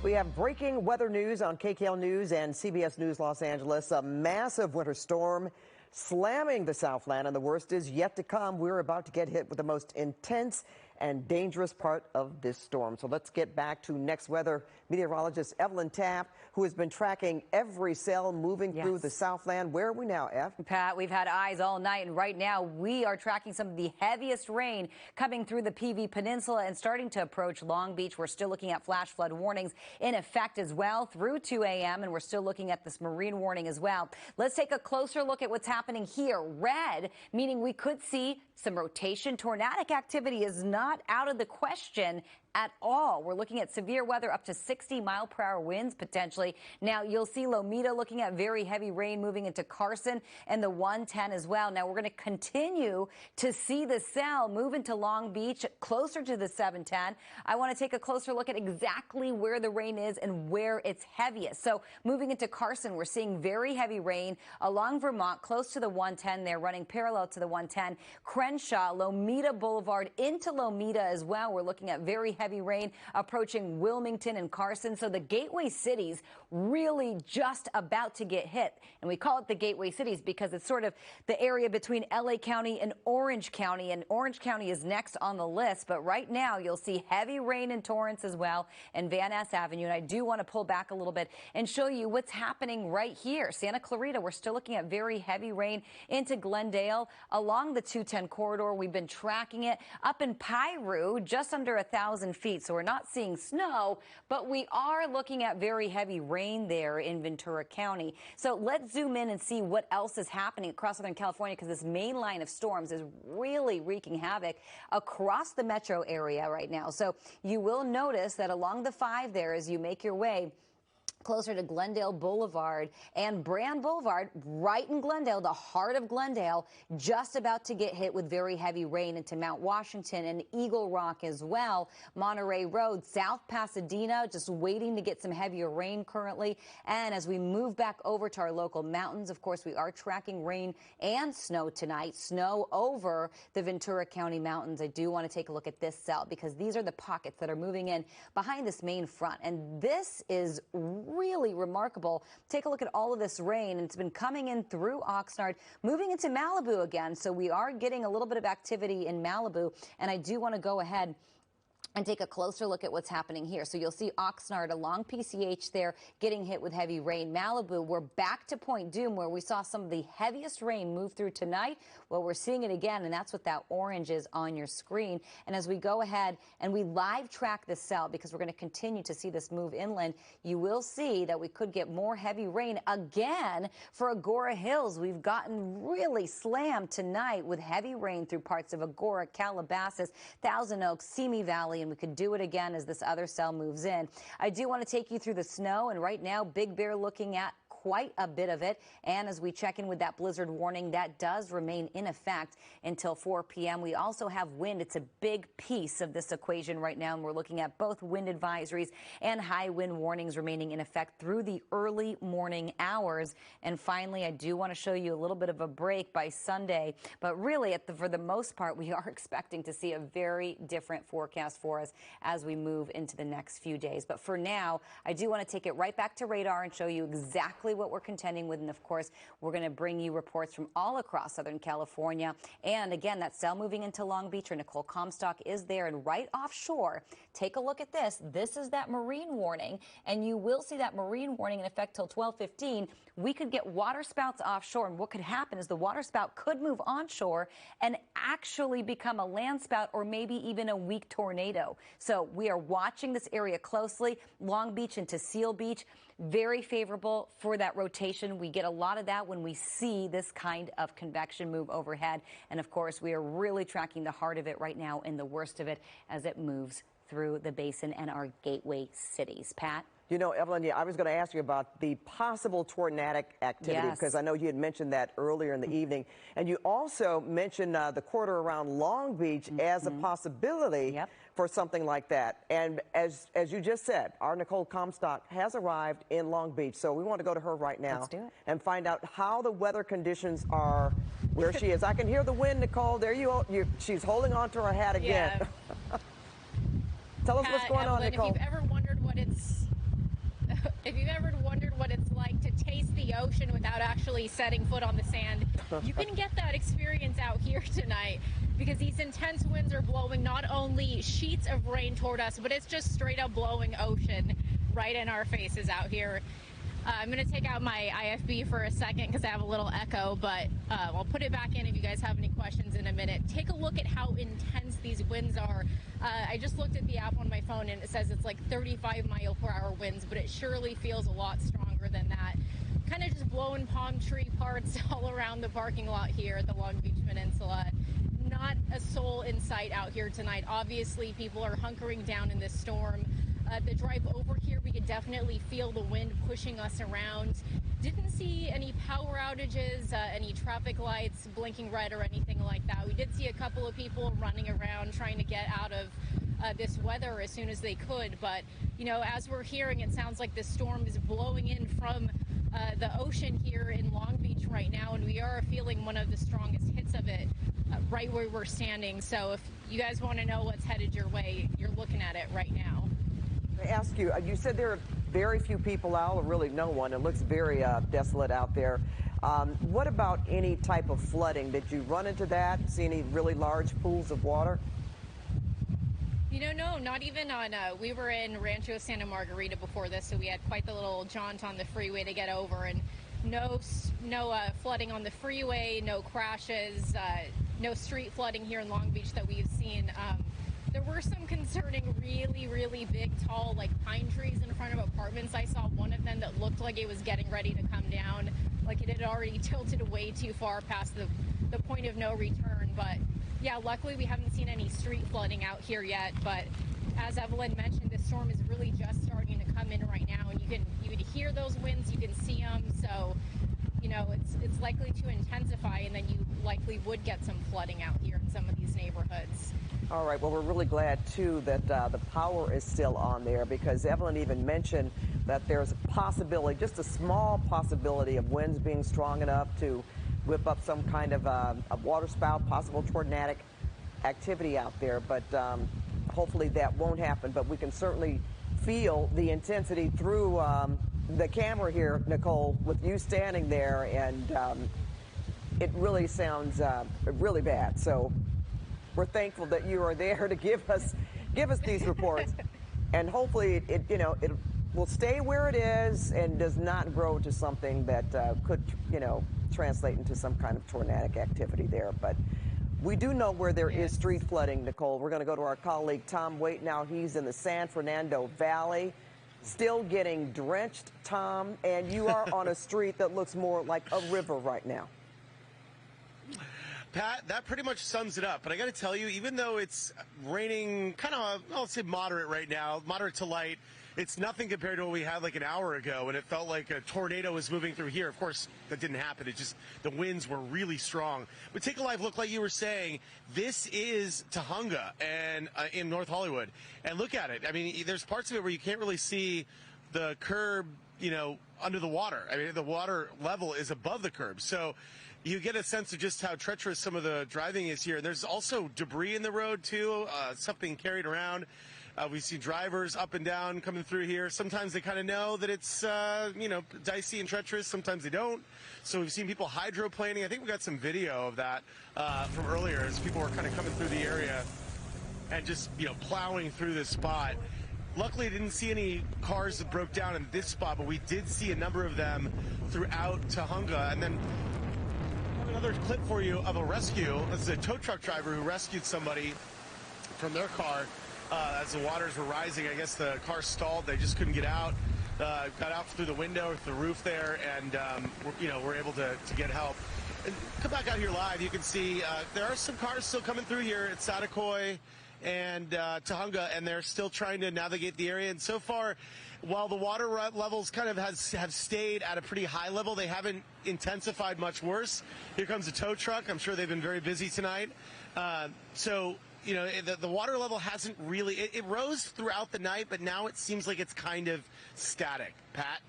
We have breaking weather news on KCAL News and CBS News Los Angeles. A massive winter storm slamming the Southland, and the worst is yet to come. We're about to get hit with the most intense and dangerous part of this storm. So let's get back to next weather meteorologist Evelyn Taft, who has been tracking every cell moving through the Southland. Where are we now, Ev? Pat, we've had eyes all night, and right now we are tracking some of the heaviest rain coming through the PV Peninsula and starting to approach Long Beach. We're still looking at flash flood warnings in effect as well through 2 a.m., and we're still looking at this marine warning as well. Let's take a closer look at what's happening here. Red, meaning we could see some rotation. Tornadic activity is not out of the question at all. We're looking at severe weather up to 60-mile-per-hour winds potentially. Now, you'll see Lomita looking at very heavy rain moving into Carson and the 110 as well. Now, we're going to continue to see the cell move into Long Beach closer to the 710. I want to take a closer look at exactly where the rain is and where it's heaviest. So moving into Carson, we're seeing very heavy rain along Vermont, close to the 110 there, running parallel to the 110. Crenshaw, Lomita Boulevard into Lomita as well. We're looking at very heavy rain approaching Wilmington and Carson. So the gateway cities really just about to get hit. And we call it the gateway cities because it's sort of the area between LA County and Orange County. And Orange County is next on the list. But right now you'll see heavy rain in Torrance as well and Van Ness Avenue. And I do want to pull back a little bit and show you what's happening right here. Santa Clarita, we're still looking at very heavy rain into Glendale along the 210 corridor. We've been tracking it up in Piru, just under 1,000 feet. So we're not seeing snow, but we are looking at very heavy rain there in Ventura County. So let's zoom in and see what else is happening across Southern California, because this main line of storms is really wreaking havoc across the metro area right now. So you will notice that along the 5 there, as you make your way closer to Glendale Boulevard and Brand Boulevard, right in Glendale, the heart of Glendale, just about to get hit with very heavy rain into Mount Washington and Eagle Rock as well. Monterey Road, South Pasadena, just waiting to get some heavier rain currently. And as we move back over to our local mountains, of course, we are tracking rain and snow tonight. Snow over the Ventura County mountains. I do want to take a look at this cell because these are the pockets that are moving in behind this main front. And this is really remarkable. Take a look at all of this rain, and it's been coming in through Oxnard, moving into Malibu again. So we are getting a little bit of activity in Malibu, and I do want to go ahead and take a closer look at what's happening here. So you'll see Oxnard along PCH there getting hit with heavy rain. Malibu, we're back to Point Dume where we saw some of the heaviest rain move through tonight. Well, we're seeing it again, and that's what that orange is on your screen. And as we go ahead and we live track this cell, because we're going to continue to see this move inland, you will see that we could get more heavy rain again for Agora Hills. We've gotten really slammed tonight with heavy rain through parts of Agora, Calabasas, Thousand Oaks, Simi Valley, and we could do it again as this other cell moves in. I do want to take you through the snow, and right now Big Bear looking at quite a bit of it. And as we check in with that blizzard warning, that does remain in effect until 4 p.m. We also have wind. It's a big piece of this equation right now, and we're looking at both wind advisories and high wind warnings remaining in effect through the early morning hours. And finally, I do want to show you a little bit of a break by Sunday, but really for the most part, we are expecting to see a very different forecast for us as we move into the next few days. But for now, I do want to take it right back to radar and show you exactly what we're contending with. And of course, we're going to bring you reports from all across Southern California. And again, that cell moving into Long Beach, or Nicole Comstock is there and right offshore. Take a look at this. This is that marine warning, and you will see that marine warning in effect till 12:15. We could get water spouts offshore, and what could happen is the water spout could move onshore and actually become a land spout or maybe even a weak tornado. So we are watching this area closely. Long Beach into Seal Beach, very favorable for that rotation. We get a lot of that when we see this kind of convection move overhead. And of course, we are really tracking the heart of it right now and the worst of it as it moves through the basin and our gateway cities. Pat? You know, Evelyn, I was going to ask you about the possible tornadic activity, because I know you had mentioned that earlier in the evening. And you also mentioned the corridor around Long Beach as a possibility for something like that. And as you just said, our Nicole Comstock has arrived in Long Beach. So we want to go to her right now. Let's do it. And find out how the weather conditions are where she is. I can hear the wind, Nicole. There you are. She's holding on to her hat again. Yeah. Tell us what's going on, Evelyn, Nicole. If you've ever wondered what it's If you've ever wondered what it's like to taste the ocean without actually setting foot on the sand, you can get that experience out here tonight, because these intense winds are blowing not only sheets of rain toward us, but it's just straight up blowing ocean right in our faces out here. I'm going to take out my IFB for a second because I have a little echo, but I'll put it back in if you guys have any questions in a minute. Take a look at how intense these winds are. I just looked at the app on my phone and it says it's like 35-mile-per-hour winds, but it surely feels a lot stronger than that. Kind of just blowing palm tree parts all around the parking lot here at the Long Beach Peninsula. Not a soul in sight out here tonight. Obviously, people are hunkering down in this storm. The drive over here, we could definitely feel the wind pushing us around. Didn't see any power outages, any traffic lights blinking red or anything like that. We did see a couple of people running around trying to get out of this weather as soon as they could. But, you know, as we're hearing, it sounds like the storm is blowing in from the ocean here in Long Beach right now, and we are feeling one of the strongest hits of it right where we're standing. So if you guys want to know what's headed your way, you're looking at it right now. I ask you, you said there are very few people out, or really no one. It looks very desolate out there. What about any type of flooding? Did you run into that? See any really large pools of water? You know, no, not even on, we were in Rancho Santa Margarita before this, so we had quite the little jaunt on the freeway to get over, and no flooding on the freeway, no crashes, no street flooding here in Long Beach that we've seen. There were some concerning, really big, tall, like pine trees in front of apartments. I saw one of them that looked like it was getting ready to come down, like it had already tilted way too far past the point of no return. But yeah, luckily we haven't seen any street flooding out here yet. But as Evelyn mentioned, the storm is really just starting to come in right now, and you can hear those winds, you can see them. So, you know, it's likely to intensify, and then you likely would get some flooding out here in some of these neighborhoods. All right. Well, we're really glad, too, that the power is still on there, because Evelyn even mentioned that there's a possibility, just a small possibility, of winds being strong enough to whip up some kind of a waterspout, possible tornadic activity out there. But hopefully that won't happen. But we can certainly feel the intensity through the camera here, Nicole, with you standing there. And it really sounds really bad. So we're thankful that you are there to give us these reports, and hopefully it will stay where it is and does not grow to something that could translate into some kind of tornadic activity there. But we do know where there is street flooding, Nicole. We're going to go to our colleague Tom Waite now. He's in the San Fernando Valley, still getting drenched, Tom, and you are on a street that looks more like a river right now. Pat, that pretty much sums it up. But I got to tell you, even though it's raining kind of, I'll say moderate right now, moderate to light, it's nothing compared to what we had like an hour ago, and it felt like a tornado was moving through here. Of course, that didn't happen. It just, the winds were really strong. But take a live look, like you were saying. This is Tahunga and in North Hollywood. And look at it. I mean, there's parts of it where you can't really see the curb, under the water. I mean, the water level is above the curb. So you get a sense of just how treacherous some of the driving is here. There's also debris in the road, too, stuff being carried around. We see drivers up and down coming through here. Sometimes they kind of know that it's, dicey and treacherous. Sometimes they don't. So we've seen people hydroplaning. I think we got some video of that from earlier as people were kind of coming through the area and just, plowing through this spot. Luckily, I didn't see any cars that broke down in this spot, but we did see a number of them throughout Tahunga. And then another clip for you of a rescue. This is a tow truck driver who rescued somebody from their car as the waters were rising. I guess the car stalled. They just couldn't get out. Got out through the window, the roof there, and we're able to get help. And come back out here live. You can see there are some cars still coming through here at Satakoy and Tahunga, and they're still trying to navigate the area. And so far, while the water levels kind of have stayed at a pretty high level, they haven't intensified much worse. Here comes a tow truck. I'm sure they've been very busy tonight. So the water level hasn't really, it rose throughout the night, but now it seems like it's kind of static. Pat?